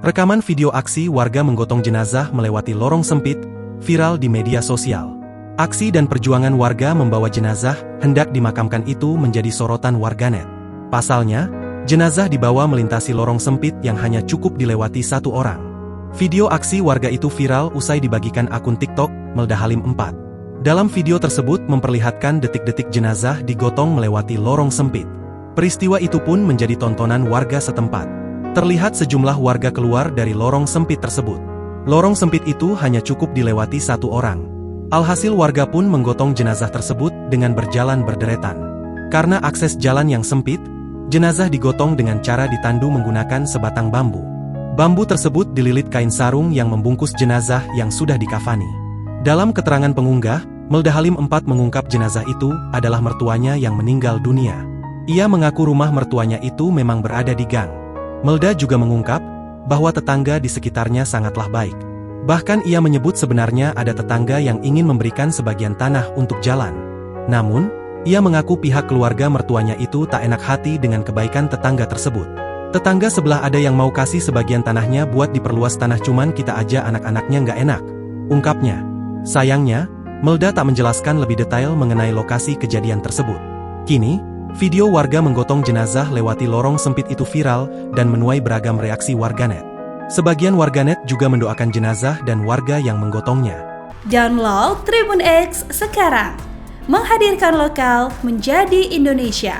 Rekaman video aksi warga menggotong jenazah melewati lorong sempit, viral di media sosial. Aksi dan perjuangan warga membawa jenazah hendak dimakamkan itu menjadi sorotan warganet. Pasalnya, jenazah dibawa melintasi lorong sempit yang hanya cukup dilewati satu orang. Video aksi warga itu viral usai dibagikan akun TikTok Melda Halim 4. Dalam video tersebut memperlihatkan detik-detik jenazah digotong melewati lorong sempit. Peristiwa itu pun menjadi tontonan warga setempat. Terlihat sejumlah warga keluar dari lorong sempit tersebut. Lorong sempit itu hanya cukup dilewati satu orang. Alhasil warga pun menggotong jenazah tersebut dengan berjalan berderetan. Karena akses jalan yang sempit, jenazah digotong dengan cara ditandu menggunakan sebatang bambu. Bambu tersebut dililit kain sarung yang membungkus jenazah yang sudah dikafani. Dalam keterangan pengunggah, Melda Halim 4 mengungkap jenazah itu adalah mertuanya yang meninggal dunia. Ia mengaku rumah mertuanya itu memang berada di gang. Melda juga mengungkap bahwa tetangga di sekitarnya sangatlah baik. Bahkan ia menyebut sebenarnya ada tetangga yang ingin memberikan sebagian tanah untuk jalan. Namun, ia mengaku pihak keluarga mertuanya itu tak enak hati dengan kebaikan tetangga tersebut. Tetangga sebelah ada yang mau kasih sebagian tanahnya buat diperluas tanah, cuman kita aja anak-anaknya nggak enak, ungkapnya. Sayangnya, Melda tak menjelaskan lebih detail mengenai lokasi kejadian tersebut. Kini, video warga menggotong jenazah lewati lorong sempit itu viral dan menuai beragam reaksi warganet. Sebagian warganet juga mendoakan jenazah dan warga yang menggotongnya. Download Tribun X sekarang, menghadirkan lokal menjadi Indonesia.